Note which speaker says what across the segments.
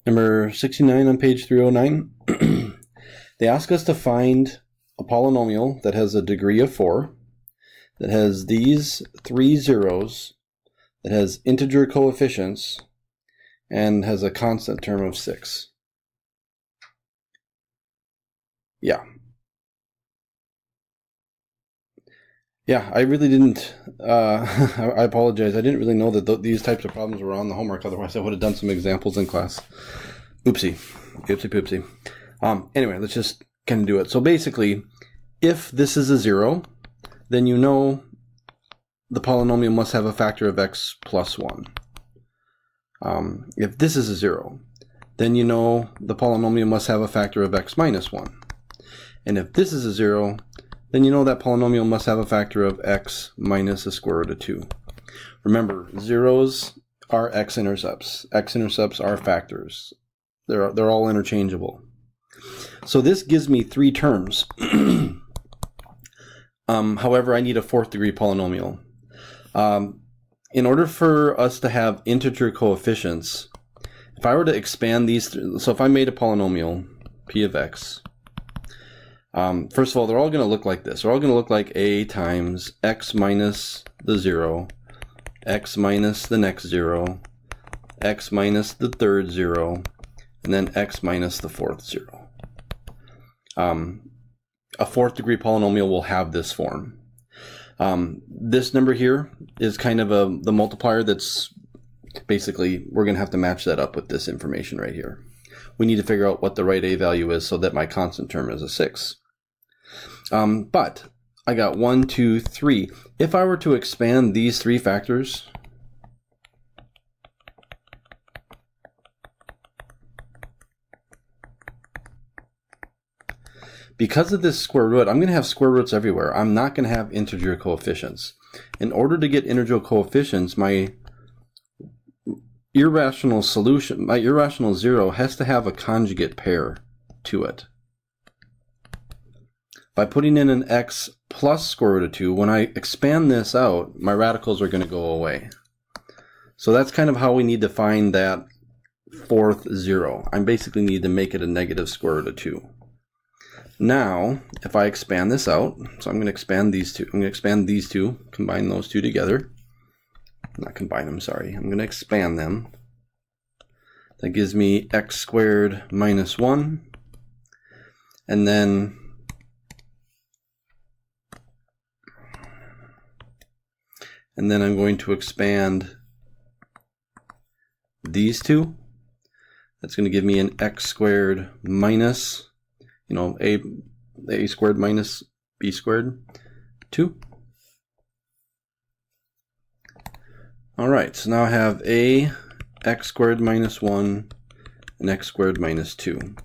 Speaker 1: Number 69 on page 309. They ask us to find a polynomial that has a degree of 4, that has these 3 zeros, that has integer coefficients, and has a constant term of 6. Yeah, I really didn't, I apologize, I didn't really know that these types of problems were on the homework, otherwise I would have done some examples in class. Oopsie poopsie. Anyway, let's just kind of do it. So basically, if this is a 0, then you know the polynomial must have a factor of x plus 1. If this is a 0, then you know the polynomial must have a factor of x minus 1. And if this is a 0, then you know that polynomial must have a factor of x minus the square root of 2. Remember, zeros are x-intercepts. X-intercepts are factors. They're all interchangeable. So this gives me 3 terms. However, I need a 4th degree polynomial. In order for us to have integer coefficients, if I were to expand these, so if I made a polynomial, p of x, first of all, they're all going to look like this. They're all going to look like a times x minus the 0, x minus the next 0, x minus the third 0, and then x minus the 4th 0. A 4th degree polynomial will have this form. This number here is kind of the multiplier that's basically, we're going to have to match that up with this information right here. We need to figure out what the right a value is so that my constant term is a 6. But I got 1, 2, 3. If I were to expand these 3 factors, because of this square root, I'm going to have square roots everywhere. I'm not going to have integer coefficients. In order to get integer coefficients, my irrational solution, my irrational 0, has to have a conjugate pair to it. By putting in an x plus square root of 2, when I expand this out, my radicals are going to go away. So that's kind of how we need to find that 4th 0. I basically need to make it a negative square root of 2. Now, if I expand this out, so I'm going to expand these two. I'm going to expand these two, combine those two together. Not combine them, sorry. I'm going to expand them. That gives me x squared minus 1. And then I'm going to expand these two. That's going to give me an x squared minus, a squared minus b squared 2. All right, so now I have a x squared minus 1 and x squared minus 2.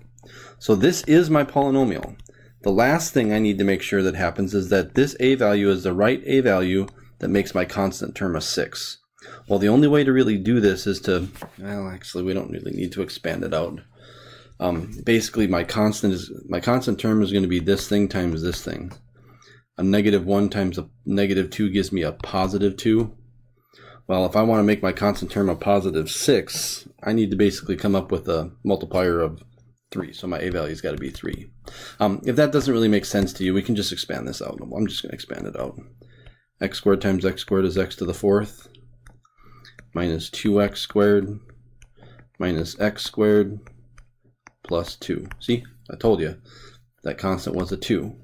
Speaker 1: So this is my polynomial. The last thing I need to make sure that happens is that this a value is the right a value that makes my constant term a 6. Well, the only way to really do this is to, well, actually, we don't really need to expand it out. Basically, my constant term is going to be this thing times this thing. A negative 1 times a negative 2 gives me a positive 2. Well, if I want to make my constant term a positive 6, I need to basically come up with a multiplier of 3. So my a value's got to be 3. If that doesn't really make sense to you, we can just expand this out. I'm just going to expand it out. X squared times x squared is x to the 4th minus 2x squared minus x squared plus 2. See, I told you that constant was a 2.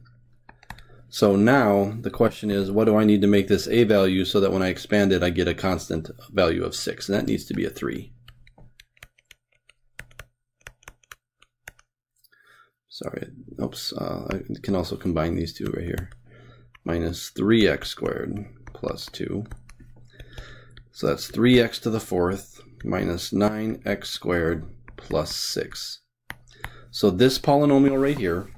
Speaker 1: So now the question is, what do I need to make this a value so that when I expand it, I get a constant value of 6? And that needs to be a 3. Sorry, oops, I can also combine these two right here. Minus 3x squared plus 2. So that's 3x to the 4th minus 9x squared plus 6. So this polynomial right here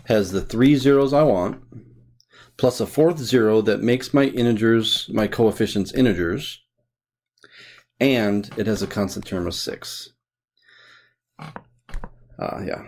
Speaker 1: has the 3 zeros I want, plus a 4th 0 that makes my integers, my coefficients integers, and it has a constant term of 6. Yeah.